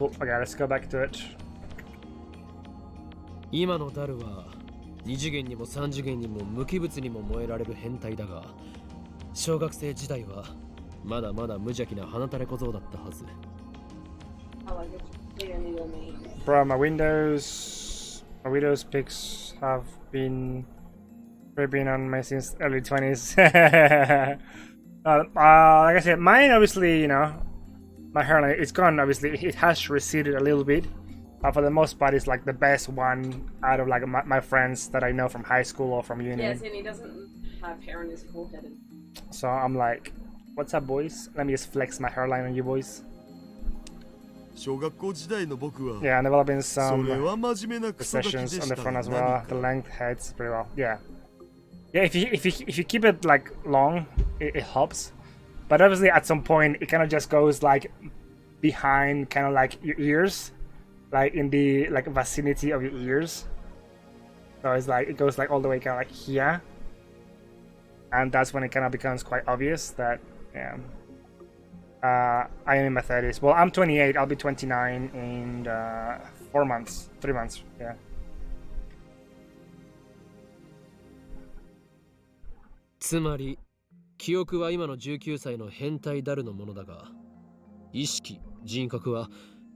Oh, okay, let's go back to it. 今のダルは2次元にも3次元にも無機物にも燃えられる変態だが、小学生時代はまだまだ無邪気な鼻垂れ小僧だったはず。Bro, my Windows pics have been on me since early 20s. Like I said, mine obviously, you know, my hairline, it's gone, obviously, it has receded a little bit. But for the most part, it's like the best one out of like my friends that I know from high school or from uni. Yes, and he doesn't have hair on his forehead. So I'm like, what's up, boys? Let me just flex my hairline on you boys. Yeah, I'm developing some sessions on the front as well. The length heads pretty well. Yeah. Yeah, if you keep it like long, it helps. But obviously at some point it kind of just goes like behind kind of like your ears, like in the like vicinity of your ears. So it's like it goes like all the way kind of like here, and that's when it kind of becomes quite obvious that yeah, I am in my 30s. Well, I'm 28. I'll be 29 in 3 months. Yeah. つまり記憶は今の19歳の変態ダルのものだが、意識、人格は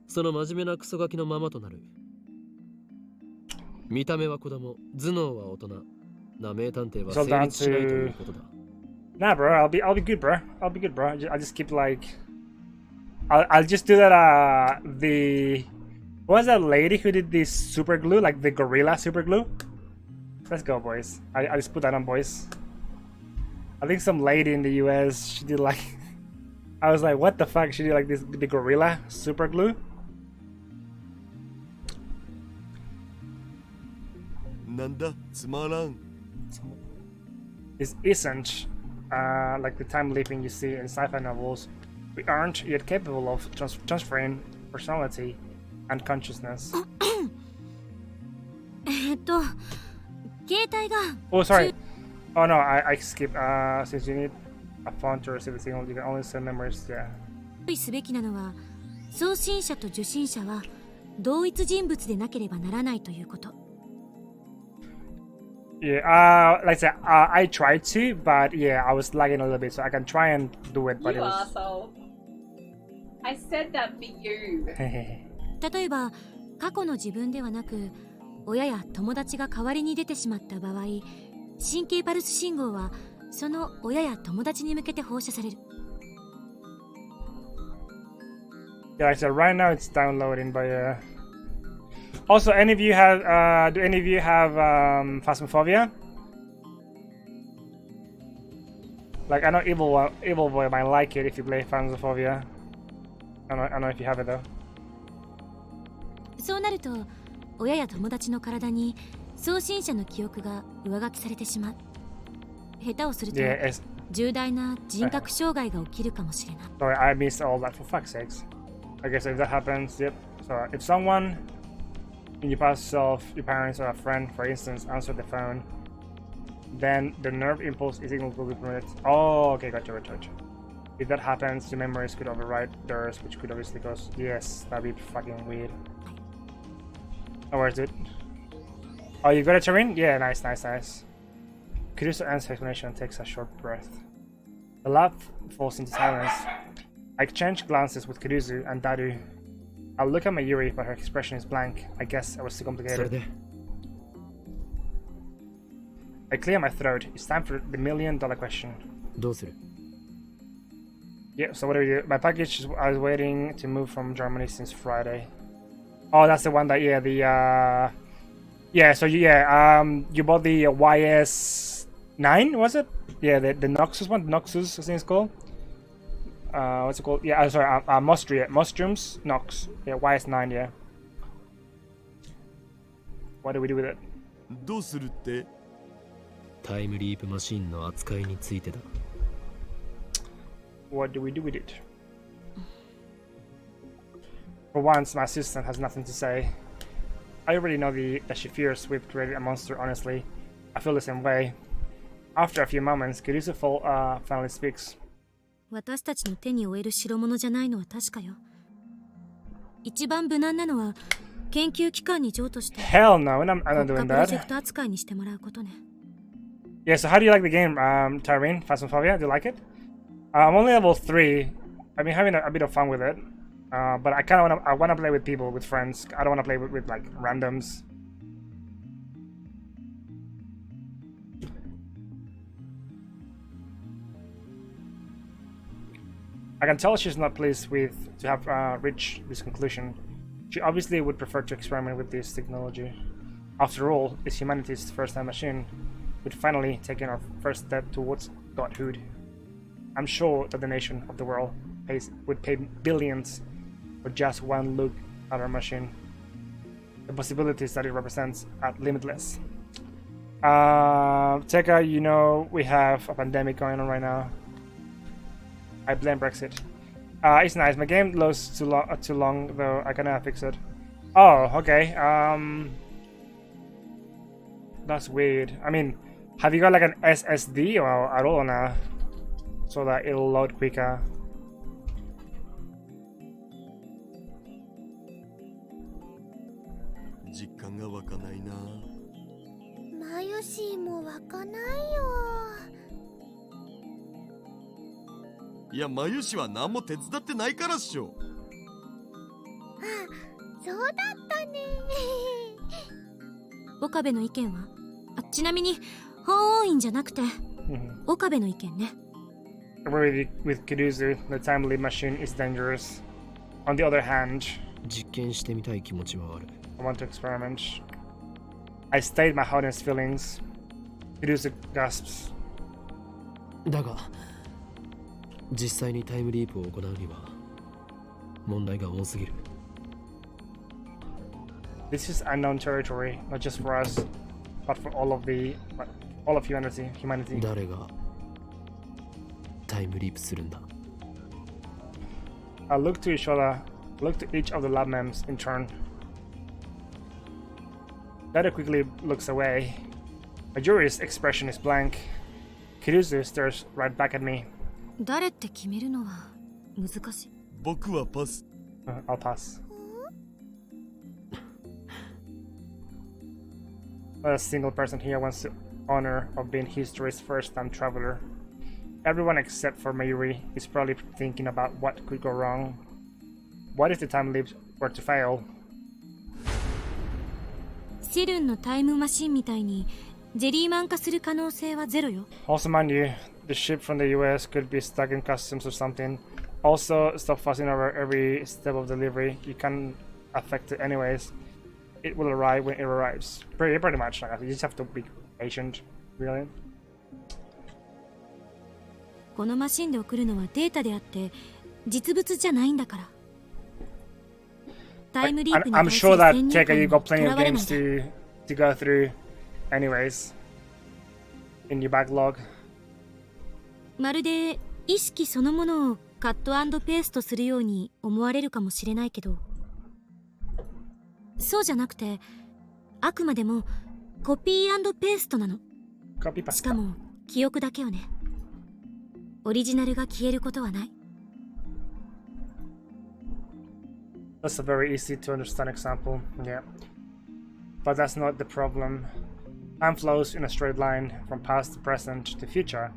その真面目なクソガキのままとなる。見た目は子供、頭脳は大人。な名探偵は成立しないということだ。Nah, bro, I'll be good, bro. I'll be good, bro. I'll just keep like, I'll just do that. What was that lady who did this super glue, like the gorilla super glue? Let's go, boys. I just put that on, boys. I think some lady in the US, she did like, I was like, what the fuck? She did like this, the gorilla super glue. This isn't like the time leaping you see in sci-fi novels. We aren't yet capable of transferring personality and consciousness. Oh, sorry. Oh no, I skipped. Since you need a phone to receive the signal, you can only send memories. Yeah. すべきなのは、送信者と受信者は同一人物でなければならないということ。Yeah, like I said, I tried to, but yeah, I was lagging a little bit, so I can try and do it, but you it was... asshole. I said that for you. 例えば、過去の自分ではなく、親や友達が代わりに出てしまった場合、神経パルス信号はその親や友達に向けて放射される。Yeah, like I said, right now it's downloading, but also, any of you have, do any of you have Phasmophobia? Like, I know Evil Boy might like it if you play Phasmophobia. I don't know if you have it though. そうなると、親や友達の体に送信者の記憶が上書きされてしまう。下手をすると、重大な人格障害が起きるかもしれない。Sorry, I missed all that for fuck's sakes. Okay, so if that happens, yep. So if someone in your past self, your parents or a friend, for instance, answer the phone, then the nerve impulse is signal will be permitted. Oh, okay, gotcha. If that happens, the memories could override theirs, which could obviously cause... Yes, that'd be fucking weird. Oh, where's it? Oh, you got it, Tarin? Yeah, nice. Kurusu ends explanation and takes a short breath. The lab falls into silence. I exchange glances with Kurusu and Daru. I'll look at my Yuri, but her expression is blank. I guess I was too complicated. I clear my throat. It's time for the $1 million question. Yeah, so what do we do? My package, I was waiting to move from Germany since Friday. Oh, that's the one that, yeah, the, yeah, so, yeah, you bought the YS9, was it? Yeah, the Noxus one, Noxus, I think it's called. What's it called? Yeah, sorry, Mostrum's Nox. Yeah, YS9, yeah. What do we do with it? どうするって? タイムリープマシンの扱いについてだ。What do we do with it? For once, my assistant has nothing to say. I already know that she fears we've created a monster, honestly. I feel the same way. After a few moments, Kurusu finally speaks. 私たちの手に負える代物じゃないのは確かよ。一番無難なのは研究機関に譲渡して Hell no, I'm not 国 doing 家プロジェ that. クト扱いにしてもらうことね。 Yeah, so how do you like the game, Tyrene? Phasmophobia, do you like it? I'm only level 3. I've been having a bit of fun with it. But I kind of want to play with people, with friends. I don't want to play with like randoms. I can tell she's not pleased to have reached this conclusion. She obviously would prefer to experiment with this technology. After all, it's humanity's first-time machine, with finally taking our first step towards godhood. I'm sure that the nation of the world would pay billions for just one look at our machine. The possibilities that it represents are limitless. Teka, you know we have a pandemic going on right now. I blame Brexit. It's nice. My game loads too long, though. I cannot fix it. Oh, okay. That's weird. I mean, have you got like an SSD or at all now, so that it'll load quicker? Ah, 岡部の意見はちなみに法王院じゃなくて岡部の意見ね。 I agree with Kiduzu. The time leap machine is dangerous. On the other hand, 実験してみたい気持ちはある。 I want to experiment. I state my honest feelings. Kiduzu gasps. だが実際にタイムリープを行うには問題が多すぎる。 This is unknown territory, not just for us, but for all of humanity. 誰がタイムリープするんだ？ I look to each of the lab members in turn. Data quickly looks away. Majori's expression is blank. Kiruzu stares right back at me. 誰って決めるのは難しい。僕はパス。I'll pass. Not a single person here wants the honor of being history's first-time traveler. Everyone except for Mayuri is probably thinking about what could go wrong. What if the time leap were to fail? セルンのタイムマシンみたいにジェリーマン化する可能性はゼロよ。 Also, mind you, the ship from the US could be stuck in customs or something. Also, stop fussing over every step of delivery. You can't affect it anyways. It will arrive when it arrives. Pretty much. Like, you just have to be patient, really. このマシンで送るのはデータであって実物じゃないんだから。タイムリープに I'm 対す sure る that 先入 Teka, 観 you に got と plenty ら of われない games で。to go through, anyways, in your backlog. まるで意識そのものをカット&ペーストするように思われるかもしれないけど、そうじゃなくてあくまでもコピー&ペーストなの。 Copy し pasta. かも記憶だけよね。オリジナルが消えることはない。 That's a very easy to understand example, yeah. But that's not the problem. Time flows in a straight line from past to present to future.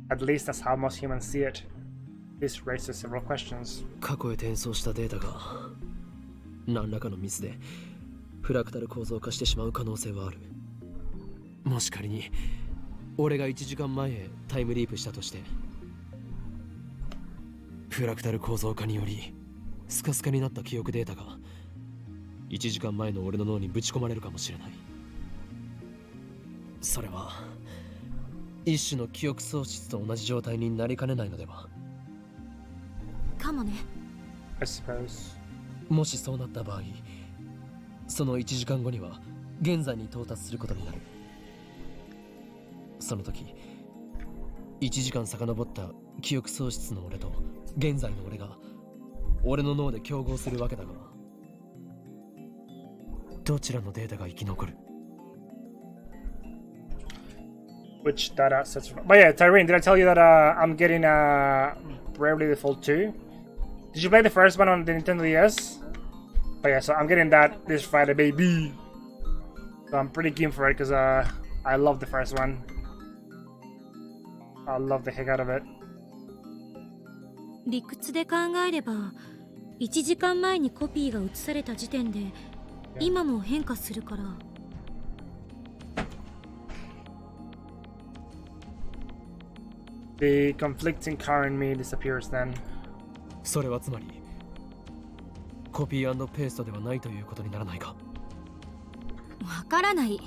At least that's how most humans see it. This raises several questions. 過去へ転送したデータが何らかのミスでフラクタル構造化してしまう可能性はある。もし仮に俺が1時間前へタイムリープしたとして、フラクタル構造化によりスカスカになった記憶データが1時間前の俺の脳にぶち込まれるかもしれない。それは一種の記憶喪失と同じ状態になりかねないのでは。かもね。 I suppose. もしそうなった場合、その1時間後には現在に到達することになる。その時1時間遡った記憶喪失の俺と現在の俺が俺の脳で競合するわけだが、どちらのデータが生き残る？ Which data sets? But yeah, Tyrene, did I tell you that I'm getting Bravely Default 2? Did you play the first one on the Nintendo DS? But yeah, so I'm getting that this Friday, baby. So I'm pretty keen for it because I love the first one. I love the heck out of it. 理屈で考えれば1時間前にコピーが移された時点で今も変化するから。The conflicting car in me disappears then. それはつまりコピー&ペーストではないということにならないか。わからない。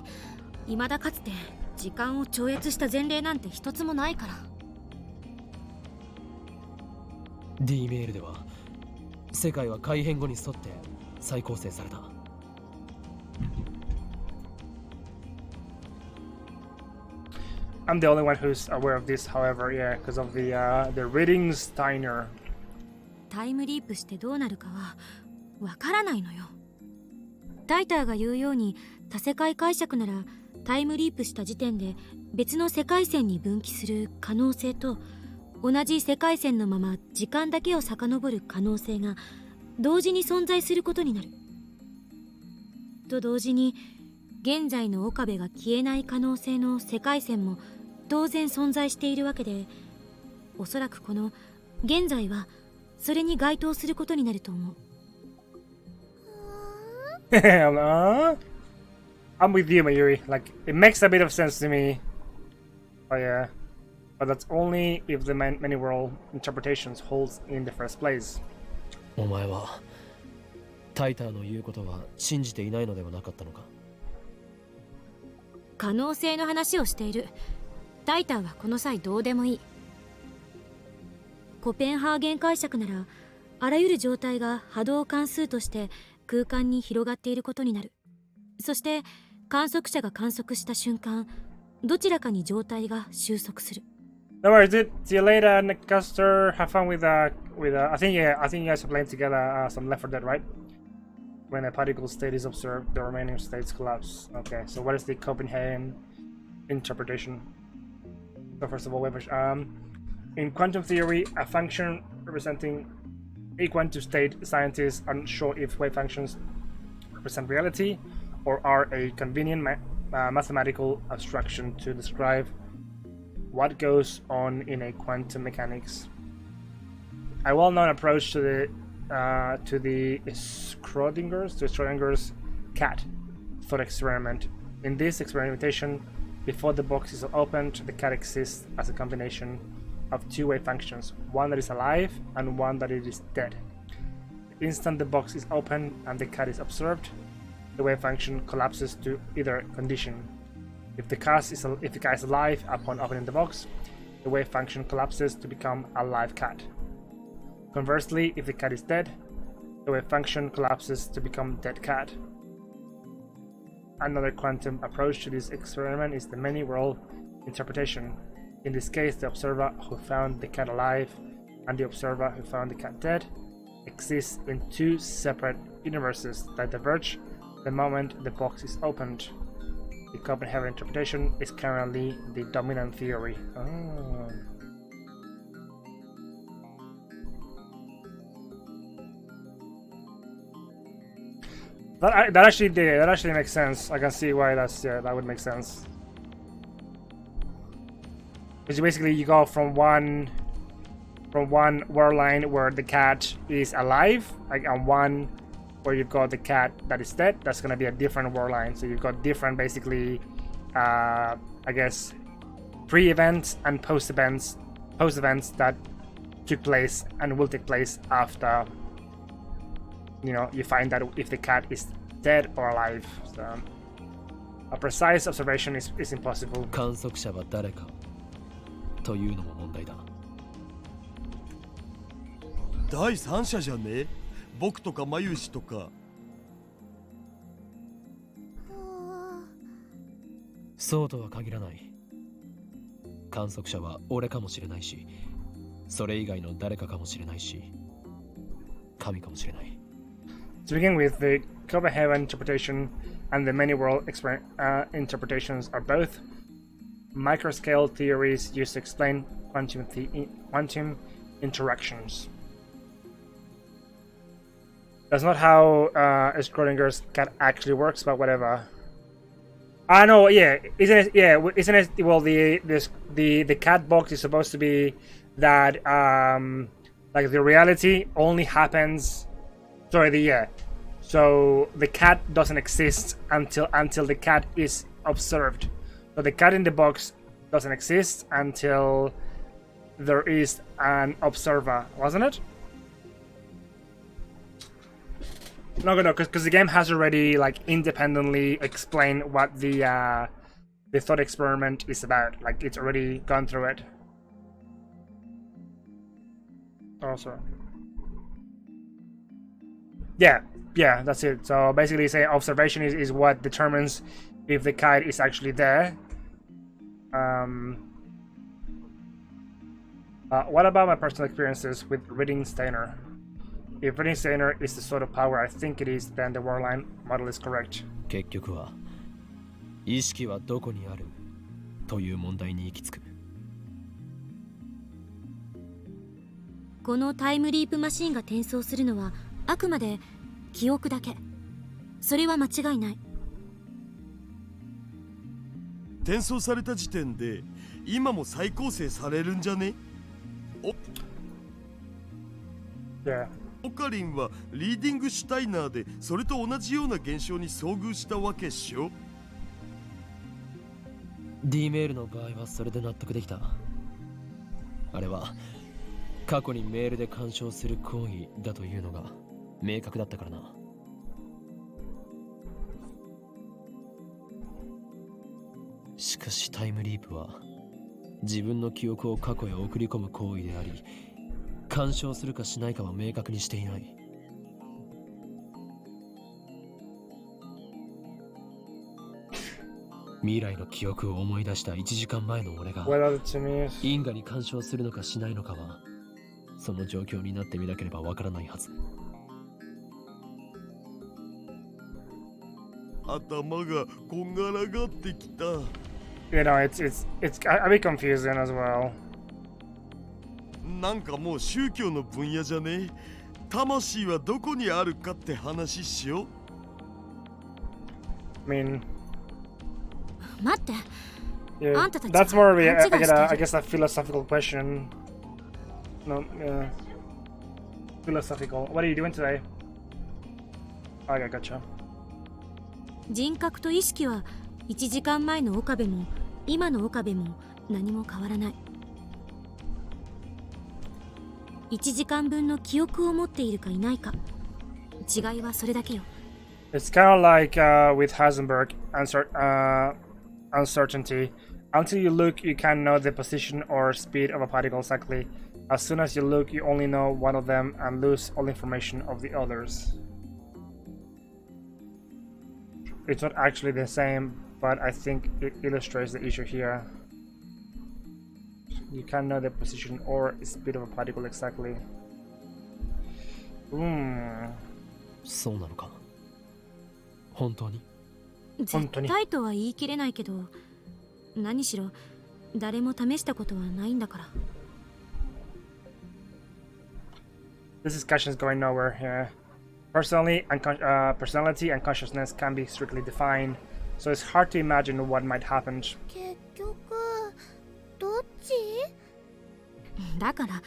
未だかつて時間を超越した前例なんて一つもないから。D メールでは世界は改変後に沿って再構成された。I'm the only one who's aware of this, however, yeah, because of the reading Steiner. タイムリープしてどうなるかはわからないのよ。タイターが言うように多世界解釈ならタイムリープした時点で別の世界線に分岐する可能性と同じ世界線のまま時間だけを遡る可能性が同時に存在することになる。と同時に現在の岡部が消えない可能性の世界線も当然存在しているわけで、おそらくこの現在はそれに該当することになると思う。I'm with you, Mayuri. Like, it makes a bit of sense to me. But yeah. But that's only if the many world interpretations holds in the first place. お前はタイターの言うことは信じていないのではなかったのか。可能性の話をしている。タイターはこの際どうでもいい。コペンハーゲン解釈ならあらゆる状態が波動関数として空間に広がっていることになる。そして観測者が観測した瞬間、どちらかに状態が収束する。No worries, dude. See you later, Nick Custer. Have fun with I think you guys are playing together some Left 4 Dead, right? When a particle state is observed, the remaining states collapse. Okay, so what is the Copenhagen interpretation? So first of all, in quantum theory, a function representing a quantum state, scientists are unsure if wave functions represent reality or are a convenient mathematical abstraction to describe what goes on in a quantum mechanics. A well-known approach to the Schrodinger's cat thought experiment. In this experimentation, before the box is opened, the cat exists as a combination of two wave functions, one that is alive and one that is dead. The instant the box is opened and the cat is observed, the wave function collapses to either condition. If the cat is alive upon opening the box, the wave function collapses to become a live cat. Conversely, if the cat is dead, the wave function collapses to become dead cat. Another quantum approach to this experiment is the many-world interpretation. In this case, the observer who found the cat alive and the observer who found the cat dead exist in two separate universes that diverge the moment the box is opened. The Copenhagen interpretation is currently the dominant theory. Oh. That actually makes sense. I can see why that would make sense. Because basically you go from one world line where the cat is alive, like on one where you've got the cat that is dead. That's gonna be a different world line. So you've got different basically I guess pre-events and post-events that took place and will take place after you find that if the cat is dead or alive. So a precise observation is impossible. 観測者は誰かというのも問題だ。第三者じゃね？僕とかマユシとか。そうとは限らない。観測者は俺かもしれないし、それ以外の誰かかもしれないし、神かもしれない。To begin with, the Copenhagen interpretation and the many world interpretations are both microscale theories used to explain quantum interactions. That's not how Schrodinger's cat actually works, but whatever. I know, yeah, isn't it? Yeah, isn't it? Well, the cat box is supposed to be that like the reality only happens. Sorry, so the cat doesn't exist until the cat is observed. So the cat in the box doesn't exist until there is an observer, wasn't it? No, because the game has already like independently explained what the thought experiment is about. Like it's already gone through it. Also, yeah, that's it. So basically, say observation is what determines if the kite is actually there. What about my personal experiences with reading Steiner? If reading Steiner is the sort of power I think it is, then the Warline model is correct. 結局は意識はどこにあるという問題に行き着く。このタイムリープマシンが転送するのはあくまで記憶だけ。それは間違いない。転送された時点で今も再構成されるんじゃね？お。Yeah. オカリンはリーディングシュタイナーでそれと同じような現象に遭遇したわけっしょ。 D メールの場合はそれで納得できた。あれは過去にメールで干渉する行為だというのが明確だったからな。しかしタイムリープは自分の記憶を過去へ送り込む行為であり、干渉するかしないかは明確にしていない。未来の記憶を思い出した1時間前の俺が因果に干渉するのかしないのかはその状況になってみなければわからないはず。頭がこんがらがってきた。You know, it's a bit confusing as well. なんかもう宗教の分野じゃね？魂はどこにあるかって話しよI mean, 待って。 yeah, あんたたち that's more of 勘違いしてる。 I guess a philosophical question. No, philosophical. What are you doing today? Okay, gotcha. 人格と意識は1時間前の岡部も今の岡部も何も変わらない。1時間分の記憶を持っているかいないか、違いはそれだけよ。 It's kind of like with Heisenberg uncertainty. Until you look, you can't know the position or speed of a particle exactly. As soon as you look, you only know one of them and lose all information of the others. It's not actually the same, but I think it illustrates the issue here. You can't know the position or speed of a particle exactly. そうなのか。本当に？絶対とは言い切れないけど、何しろ誰も試したことはないんだから。 This discussion is going nowhere here. Personality and consciousness can be strictly defined, so it's hard to imagine what might happen. 結局どっち？だから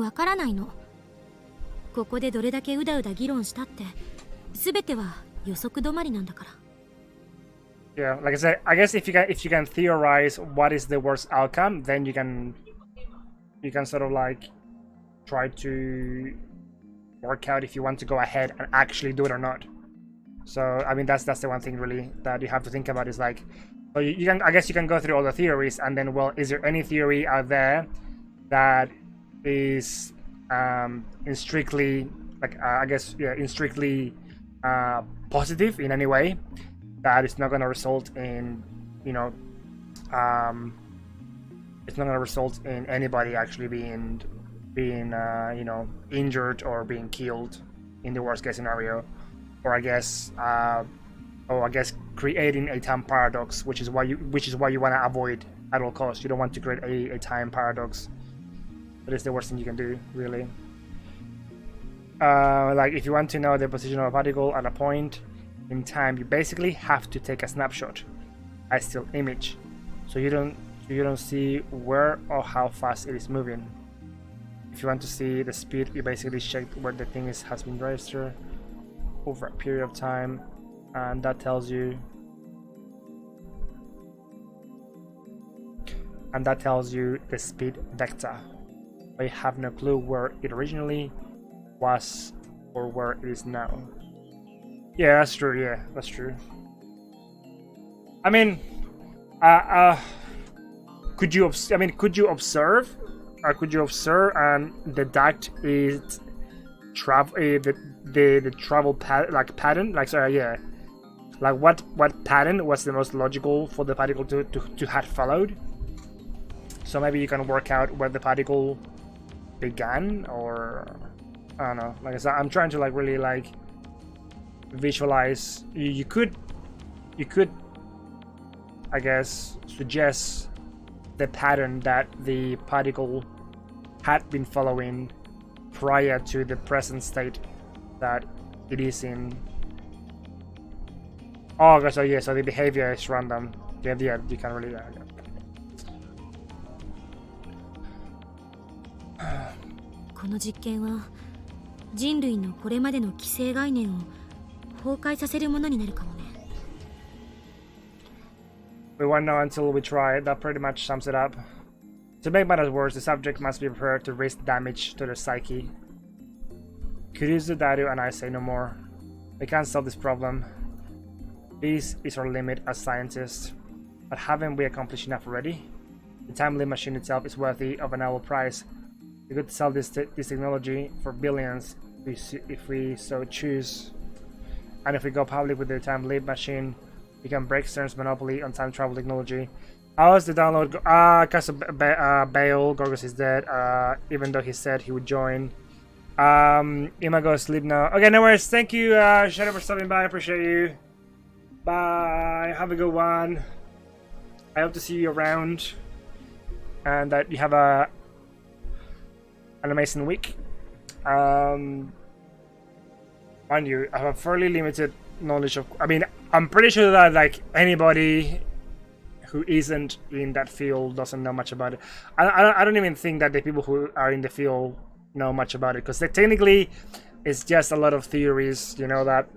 わからないの。ここでどれだけうだうだ議論したって、すべては予測止まりなんだから。 Yeah, like I said, I guess if you can theorize what is the worst outcome, then you can sort of like try to work out if you want to go ahead and actually do it or not. So I mean that's the one thing really that you have to think about is like, so you can, I guess you can go through all the theories and then, well, is there any theory out there that is in strictly like in strictly positive in any way, that is not going to result in, you know, it's not going to result in anybody actually being you know, injured or being killed in the worst case scenario, or I guess creating a time paradox, which is why you want to avoid at all costs. You don't want to create a time paradox. That is the worst thing you can do, really. like if you want to know the position of a particle at a point in time, you basically have to take a snapshot, a still image, so you don't see where or how fast it is moving. If you want to see the speed, you basically check where the thing has been registered over a period of time, and that tells you the speed vector. But you have no clue where it originally was or where it is now. Yeah, that's true. Yeah, that's true. I mean, could you observe and deduct its the travel pattern? Like, sorry, yeah. Like what pattern was the most logical for the particle to have followed? So maybe you can work out where the particle began, or I don't know. Like I said, I'm trying to like really like visualize. You could, I guess, suggest the pattern that the particle had been following prior to the present state that it is in. Oh, okay, so yeah, so the behavior is random. Yeah, you can't really. Yeah. この実験は人類のこれまでの既成概念を崩壊させるものになるかもね。We won't know until we try. That pretty much sums it up. To make matters worse, the subject must be prepared to risk damage to their psyche. Kurisu, Daru, and I say no more. We can't solve this problem. This is our limit as scientists. But haven't we accomplished enough already? The time-limit machine itself is worthy of a Nobel Prize. We could sell this technology for billions if we so choose. And if we go public with the time-limit machine, we can break CERN's monopoly on time travel technology. How is the download? Because of Bale, Gorgos is dead. Even though he said he would join. Ima goes sleep now. Okay, no worries. Thank you, Shadow, for stopping by. I appreciate you. Bye. Have a good one. I hope to see you around, and that you have an amazing week. Mind you, I have a fairly limited knowledge of. I mean, I'm pretty sure that like anybody who isn't in that field doesn't know much about it. I don't even think that the people who are in the field know much about it, because technically it's just a lot of theories, you know, that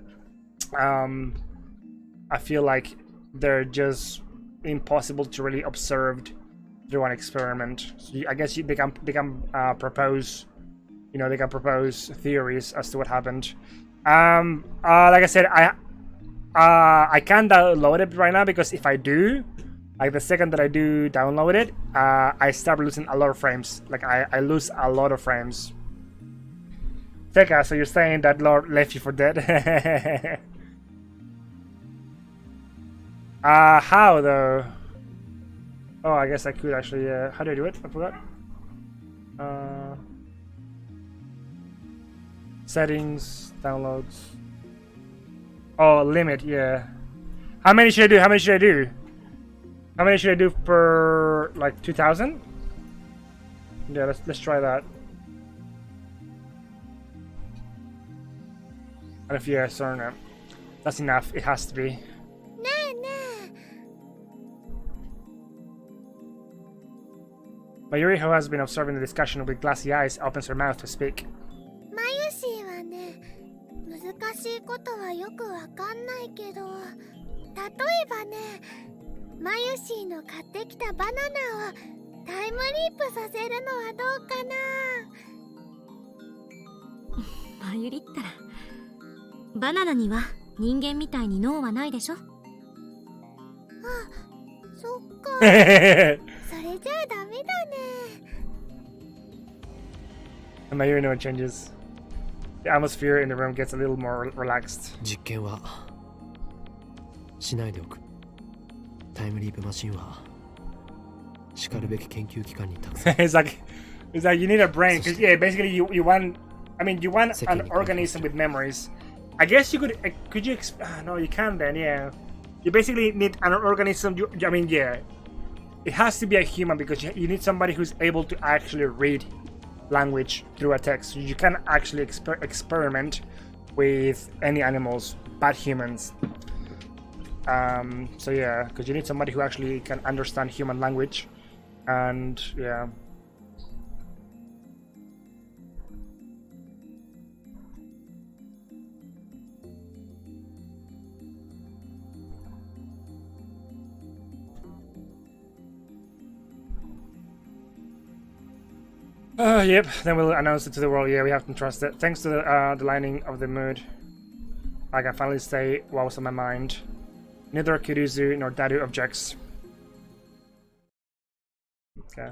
I feel like they're just impossible to really observe through an experiment. So I guess they can propose, you know, they can propose theories as to what happened. Like I said, I can't download it right now, because if I do, like the second that I do download it, I start losing a lot of frames. Like I lose a lot of frames. Teka, so you're saying that Lord left you for dead? How though? Oh, I guess I could actually. How do I do it? I forgot. Settings, downloads. Oh, limit. Yeah. How many should I do? How many should I do? How many should I do per like 2,000? Yeah, let's try that. And if yes or no, that's enough. It has to be. Mayuri, who has been observing the discussion with glassy eyes, opens her mouth to speak. マユシーはね、難しいことはよくわかんないけど、例えばね、マユシーの買ってきたバナナをタイムリープさせるのはどうかな。マユリったら、バナナには人間みたいに脳はないでしょ。あ、そっか。それじゃあダメだね。And Mayuri, no one changes. The atmosphere in the room gets a little more relaxed. 実験はしないでおく。タイムリープマシンはしかるべき研究機関に託す。it's like you need a brain, because yeah, basically you want, I mean, you want an organism with memories. I guess you could you no, you can't then. Yeah, you basically need an organism. I mean, yeah, it has to be a human, because you need somebody who's able to actually read language through a text. You can actually experiment with any animals but humans. So yeah, because you need somebody who actually can understand human language, and yeah. Yep, then we'll announce it to the world. Yeah, we have to trust it. Thanks to the lining of the mood, I can finally say what was on my mind. Neither Kirizu nor Daru objects. Okay.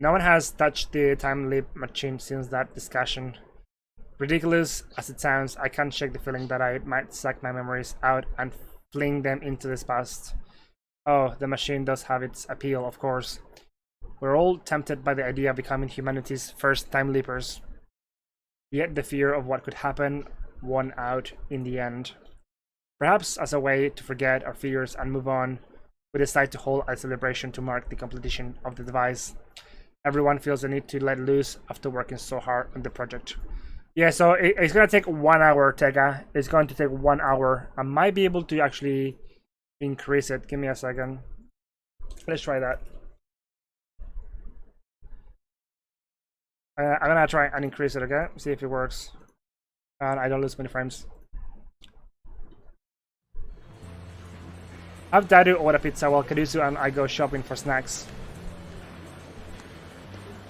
No one has touched the time leap machine since that discussion. Ridiculous as it sounds, I can't shake the feeling that I might suck my memories out and fling them into this past. Oh, the machine does have its appeal, of course. We're all tempted by the idea of becoming humanity's first time leapers. Yet the fear of what could happen won out in the end. Perhaps as a way to forget our fears and move on, we decide to hold a celebration to mark the completion of the device. Everyone feels the need to let loose after working so hard on the project. Yeah, so it's gonna take 1 hour, Tega. It's going to take 1 hour. I might be able to actually increase it. Give me a second. Let's try that. I'm gonna try and increase it, okay? See if it works. And I don't lose many frames. Have Daru order pizza while Karisu and I go shopping for snacks.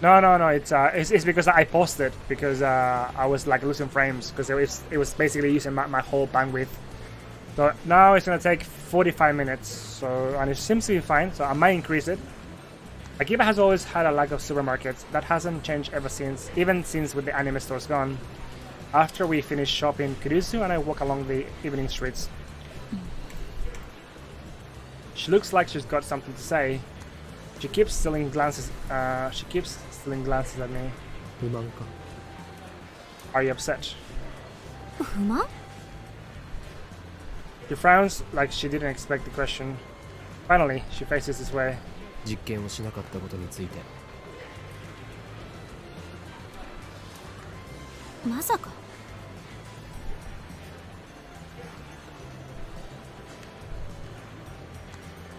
No, it's because I paused it because I was like losing frames because it was basically using my whole bandwidth. So now it's gonna take 45 minutes. So and it seems to be fine. So I might increase it. Akiba has always had a lack of supermarkets. That hasn't changed ever since, even since with the anime stores gone. After we finish shopping, Kirisu and I walk along the evening streets. She looks like she's got something to say. She keeps stealing glances. At me. Are you upset? She frowns like she didn't expect the question. Finally, she faces this way. 実験をしなかったことについて。まさか。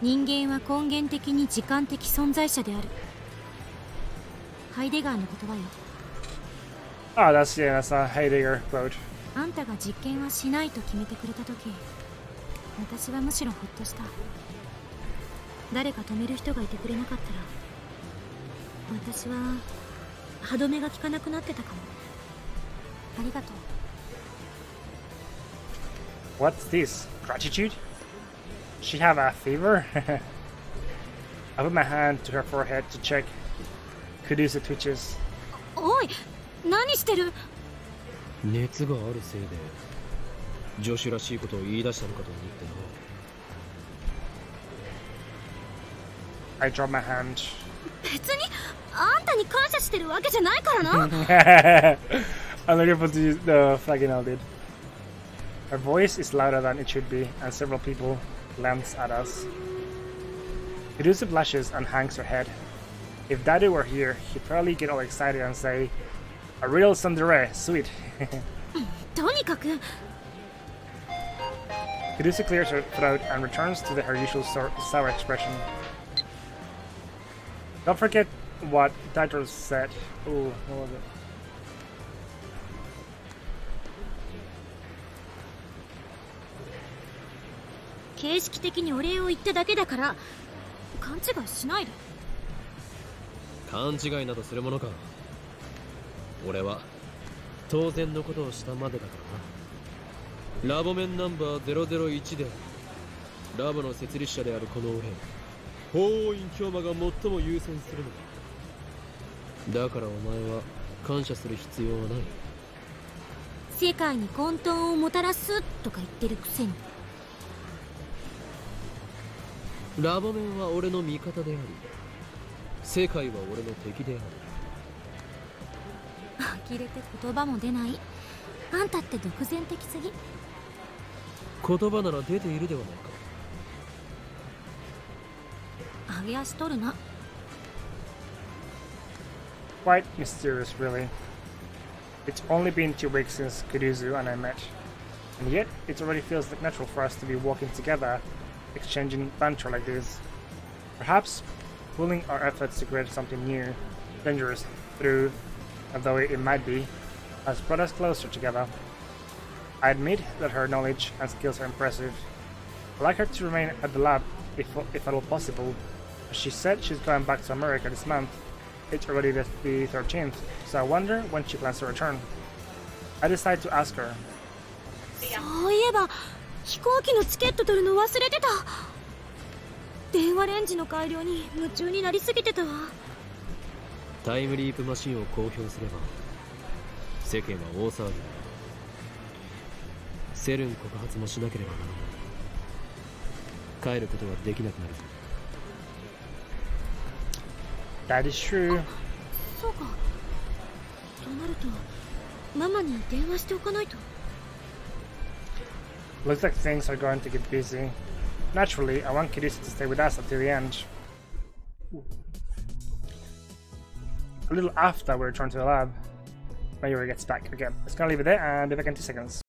人間は根源的に時間的存在者である。ハイデガーの言葉よ。Oh, that's a Heidegger quote. あんたが実験はしないと決めてくれたとき、私はむしろほっとした。誰か止める人がいてくれなかったら、私は歯止めが効かなくなってたかも。ありがとう。What's this? Gratitude? She have a fever? I put my hand to her forehead to check. Kudusa twitches. おい、何してる？熱があるせいで女子らしいことを言い出したのかと思ってな。I drop my hand. 別にあんたに感謝してるわけじゃないからな。I'm looking for the flagging out, dude. Her voice is louder than it should be, and several people glance at us. Hirusa blushes and hangs her head. If Daddy were here, he'd probably get all excited and say, "A real tsundere, sweet." とにかく。Hirusa clears her throat and returns to her usual sour expression. Don't forget what Daito said. Ooh, what was it? 形式的にお礼を言っただけだから勘違いしないで。勘違いなどするものか。俺は当然のことをしたまでだからな。ラボ面ナンバー001でラボの設立者であるこの俺、法王院京馬が最も優先するのだ。だからお前は感謝する必要はない。世界に混沌をもたらすとか言ってるくせに。ラボ面は俺の味方であり、世界は俺の敵である。呆れて言葉も出ない。あんたって独善的すぎ。言葉なら出ているではないか。上げ足取るな。quite mysterious, really. It's only been 2 weeks since Kuruzu and I met, and yet it already feels like natural for us to be walking together, exchanging banter like this. Perhaps pooling our efforts to create something new, dangerous, through, although it might be, has brought us closer together. I admit that her knowledge and skills are impressive. I'd like her to remain at the lab if at all possible. She said she's going back to America this month. It's already the 13th, so I wonder when she plans to return. I decided to ask her. そういえば飛行機のチケット取るの忘れてた。電話レンジの改良に夢中になりすぎてたわ。タイムリープマシンを公表すれば世間は大騒ぎだ。セルン告発もしなければならない。帰ることはできなくなるぞ。That is true. そうか。となるとママに電話しておかないと。Looks like things are going to get busy. Naturally, I want Kirisa to stay with us until the end. A little after we return to the lab, Mayuri gets back again. It's gonna leave it there and be back in 2 seconds.